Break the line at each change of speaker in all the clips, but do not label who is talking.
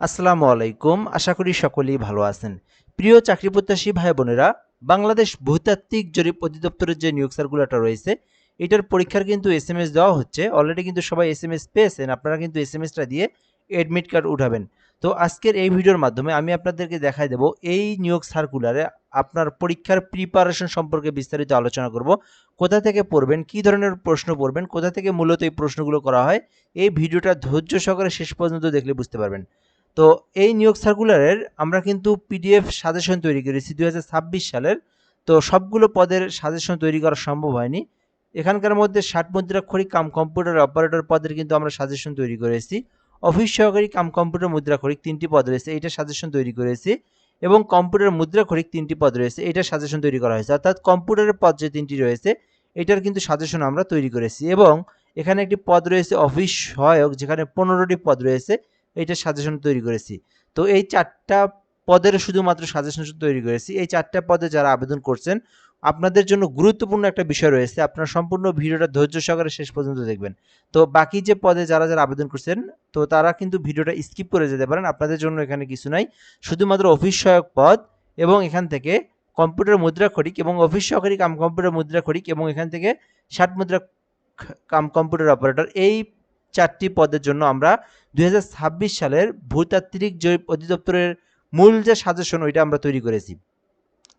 আসসালামু আলাইকুম। আশা করি সকলেই ভালো আছেন। প্রিয় চাকরি প্রত্যাশী ভাই বোনেরা, বাংলাদেশ ভূতাত্ত্বিক জরিপ অধিদপ্তরের যে নিয়োগ সার্কুলারটা রয়েছে, এটার পরীক্ষার কিন্তু এসএমএস দেওয়া হচ্ছে। অলরেডি কিন্তু সবাই এসএমএস পেয়েছেন। আপনারা কিন্তু এসএমএসটা দিয়ে এডমিট কার্ড উঠাবেন। তো আজকের এই ভিডিওর মাধ্যমে আমি আপনাদেরকে দেখাই দেব এই নিয়োগ সার্কুলারে আপনার পরীক্ষার প্রিপারেশন সম্পর্কে বিস্তারিত আলোচনা করব। কোথা থেকে পড়বেন, কী ধরনের প্রশ্ন পড়বেন, কোথা থেকে মূলত এই প্রশ্নগুলো করা হয়, এই ভিডিওটা ধৈর্য সহকারে শেষ পর্যন্ত দেখলে বুঝতে পারবেন। তো এই নিয়োগ সার্কুলারের আমরা কিন্তু পিডিএফ সাজেশন তৈরি করেছি 2026 সালের। তো সবগুলো পদের সাজেশন তৈরি করা সম্ভব হয়নি। এখানকার মধ্যে 60 মুদ্রাক্ষরিক কাম কম্পিউটার অপারেটর পদের কিন্তু আমরা সাজেশন তৈরি করেছি। অফিস সহকারী কাম কম্পিউটার মুদ্রাক্ষরিক 3টি পদ রয়েছে, এইটা সাজেশন তৈরি করেছি। এবং কম্পিউটার মুদ্রাক্ষরিক 3টি পদ রয়েছে, এইটার সাজেশন তৈরি করা হয়েছে। অর্থাৎ কম্পিউটারের পদ যে 3টি রয়েছে, এটার কিন্তু সাজেশন আমরা তৈরি করেছি। এবং এখানে একটি পদ রয়েছে অফিস সহায়ক, যেখানে 15টি পদ রয়েছে, এইটার সাজেশন তৈরি করেছি। তো এই 4টা পদের শুধুমাত্র সাজেশন তৈরি করেছি। এই 4টা পদে যারা আবেদন করছেন, আপনাদের জন্য গুরুত্বপূর্ণ একটা বিষয় রয়েছে। আপনারা সম্পূর্ণ ভিডিওটা ধৈর্য সহকারে শেষ পর্যন্ত দেখবেন। তো বাকি যে পদে যারা আবেদন করছেন, তো তারা কিন্তু ভিডিওটা স্কিপ করে যেতে পারেন। আপনাদের জন্য এখানে কিছু নাই, শুধুমাত্র অফিস সহায়ক পদ এবং এখান থেকে কম্পিউটার মুদ্রাক্ষরিক এবং অফিস সহকারী কাম কম্পিউটার মুদ্রাক্ষরিক এবং এখান থেকে 60 মুদ্রা কাম কম্পিউটার অপারেটর, এই 4টি পদের জন্য আমরা 2026 সালের ভূতাত্ত্বিক জরিপ অধিদপ্তরের মূল যে সাজেশন, ওইটা আমরা তৈরি করেছি।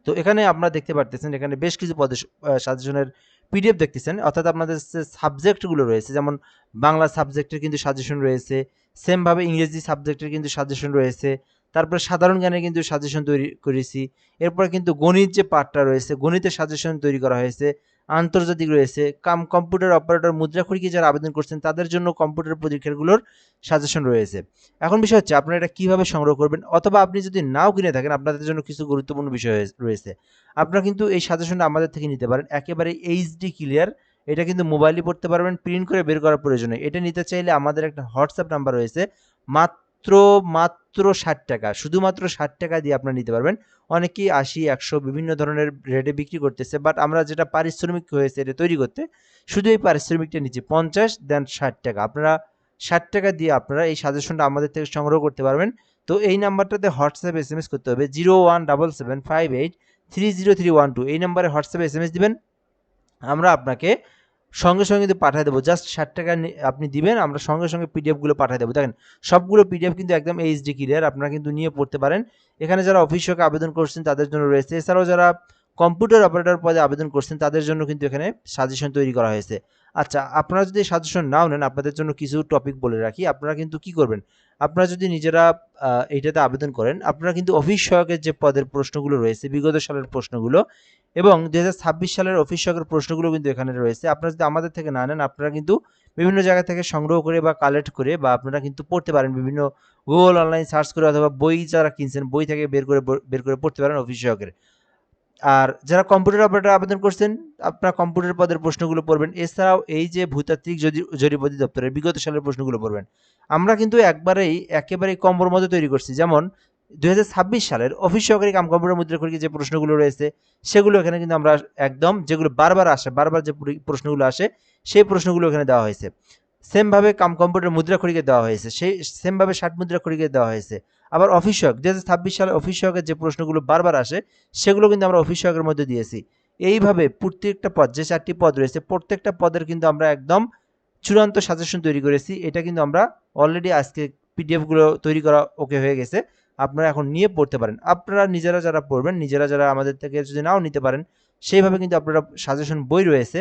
তো এখানে আপনারা দেখতে পারতেছেন, এখানে বেশ কিছু পদের সাজেশনের পিডিএফ দেখতেছেন। অর্থাৎ আপনাদের যে সাবজেক্টগুলো রয়েছে, যেমন বাংলা সাবজেক্টের কিন্তু সাজেশন রয়েছে, সেমভাবে ইংরেজি সাবজেক্টের কিন্তু সাজেশন রয়েছে। তারপরে সাধারণ জ্ঞানে কিন্তু সাজেশন তৈরি করেছি। এরপরে কিন্তু গণিত যে পার্টটা রয়েছে, গণিতের সাজেশন তৈরি করা হয়েছে। আন্তর্জাতিক রয়েছে, কম্পিউটার অপারেটর মুদ্রাক্ষরিকে যারা আবেদন করছেন তাদের জন্য কম্পিউটার পরীক্ষাগুলোর সাজেশন রয়েছে। এখন বিষয় হচ্ছে আপনারা এটা কীভাবে সংগ্রহ করবেন, অথবা আপনি যদি নাও কিনে থাকেন, আপনাদের জন্য কিছু গুরুত্বপূর্ণ বিষয় রয়েছে। আপনারা কিন্তু এই সাজেশনটা আমাদের থেকে নিতে পারেন, একেবারে এইচডি ক্লিয়ার। এটা কিন্তু মোবাইলে পড়তে পারবেন, প্রিন্ট করে বের করার প্রয়োজন নেই। এটা নিতে চাইলে আমাদের একটা হোয়াটসঅ্যাপ নাম্বার রয়েছে, মাত্র মাত্র 60 টাকা, শুধুমাত্র 60 টাকা দিয়ে আপনারা নিতে পারবেন। অনেকেই 80, 100 বিভিন্ন ধরনের রেটে বিক্রি করতেছে, বাট আমরা যেটা পারিশ্রমিক হয়েছে এটা তৈরি করতে, শুধু এই পারিশ্রমিকটা নিচ্ছি 50 দেন 60 টাকা। আপনারা 60 টাকা দিয়ে আপনারা এই সাজেশনটা আমাদের থেকে সংগ্রহ করতে পারবেন। তো এই নাম্বারটাতে হোয়াটসঅ্যাপ এসএমএস করতে হবে 017758303112। এই নাম্বারে হোয়াটসঅ্যাপে এসএমএস দিবেন, আমরা আপনাকে সঙ্গে সঙ্গে কিন্তু পাঠিয়ে দেবো। জাস্ট 60 টাকা আপনি দিবেন, আমরা সঙ্গে সঙ্গে পিডিএফগুলো পাঠিয়ে দেবো। দেখেন সবগুলো পিডিএফ কিন্তু একদম এইচডি ক্লিয়ার, আপনারা কিন্তু নিয়ে পড়তে পারেন। এখানে যারা অফিস সহকারী আবেদন করছেন তাদের জন্য রয়েছে, এছাড়াও যারা কম্পিউটার অপারেটর পদে আবেদন করছেন তাদের জন্য কিন্তু এখানে সাজেশন তৈরি করা হয়েছে। আচ্ছা, আপনারা যদি সাজেশন নাও নেন, আপনাদের জন্য কিছু টপিক বলে রাখি। আপনারা কিন্তু কি করবেন, আপনারা যদি নিজেরা এইটাতে আবেদন করেন, আপনারা কিন্তু অফিস সহায়কের যে পদের প্রশ্নগুলো রয়েছে, বিগত সালের প্রশ্নগুলো এবং 2026 সালের অফিস সহায়কের প্রশ্নগুলো কিন্তু এখানে রয়েছে। আপনারা যদি আমাদের থেকে না নেন, আপনারা কিন্তু বিভিন্ন জায়গা থেকে সংগ্রহ করে বা কালেক্ট করে বা আপনারা কিন্তু পড়তে পারেন, বিভিন্ন গুগল অনলাইন সার্চ করে অথবা বই যারা কিনছেন বই থেকে বের করে পড়তে পারেন অফিস সহায়কের। আর যারা কম্পিউটার অপারেটর আবেদন করছেন, আপনারা কম্পিউটার পদের প্রশ্নগুলো পড়বেন। এছাড়াও এই যে ভূতাত্ত্বিক জরিপ অধিদপ্তরের বিগত সালের প্রশ্নগুলো পড়বেন। আমরা কিন্তু একেবারেই কম্বোর মধ্যে তৈরি করছি। যেমন 2026 সালের অফিস সহকারী কাম কম্পিউটার মুদ্রাক্ষরিকে যে প্রশ্নগুলো রয়েছে, সেগুলো এখানে কিন্তু আমরা একদম, যেগুলো বারবার যে প্রশ্নগুলো আসে, সেই প্রশ্নগুলো এখানে দেওয়া হয়েছে। সেমভাবে কাম কম্পিউটার মুদ্রাক্ষরিকে দেওয়া হয়েছে, সেই সেমভাবে 60 মুদ্রাক্ষরিকে দেওয়া হয়েছে। আবার অফিস সহায়ক 2026 সালে অফিস সহায়কের যে প্রশ্নগুলো বারবার আসে, সেগুলো কিন্তু আমরা অফিস সহায়কের মধ্যে দিয়েছি। এইভাবে প্রত্যেকটা পদ, যে 4টি পদ রয়েছে, প্রত্যেকটা পদের কিন্তু আমরা একদম চূড়ান্ত সাজেশন তৈরি করেছি। এটা কিন্তু আমরা অলরেডি আজকে পিডিএফগুলো তৈরি করা ওকে হয়ে গেছে, আপনারা এখন নিয়ে পড়তে পারেন। আপনারা নিজেরা যারা পড়বেন, নিজেরা যারা আমাদের থেকে যদি নাও নিতে পারেন, সেইভাবে কিন্তু আপনারা সাজেশন বই রয়েছে,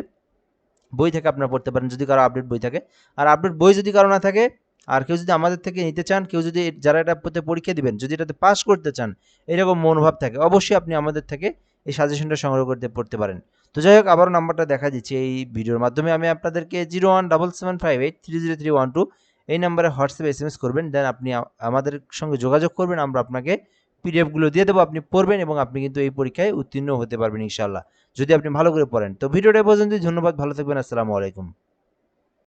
বই থেকে আপনারা পড়তে পারেন যদি কারো আপডেট বই থাকে। আর আপডেট বই যদি কারো না থাকে, আর কেউ যদি আমাদের থেকে নিতে চান, কেউ যদি যারা এটা পরীক্ষা দিবেন যদি এটাতে পাস করতে চান, এরকম মনোভাব থাকে, অবশ্যই আপনি আমাদের থেকে এই সাজেশনটা সংগ্রহ করতে পড়তে পারেন। তো যাই হোক, আবারও নাম্বারটা দেখা দিচ্ছি এই ভিডিওর মাধ্যমে। আমি আপনাদেরকে 017758303112 এই নাম্বারে হোয়াটসঅ্যাপে এসএমএস করবেন, দেন আপনি আমাদের সঙ্গে যোগাযোগ করবেন। আমরা আপনাকে পিডিএফগুলো দিয়ে দেবো, আপনি পড়বেন এবং আপনি কিন্তু এই পরীক্ষায় উত্তীর্ণ হতে পারবেন ইনশাআল্লাহ, যদি আপনি ভালো করে পড়েন। তো ভিডিওটা পর্যন্তই, ধন্যবাদ, ভালো থাকবেন, আসসালামু আলাইকুম।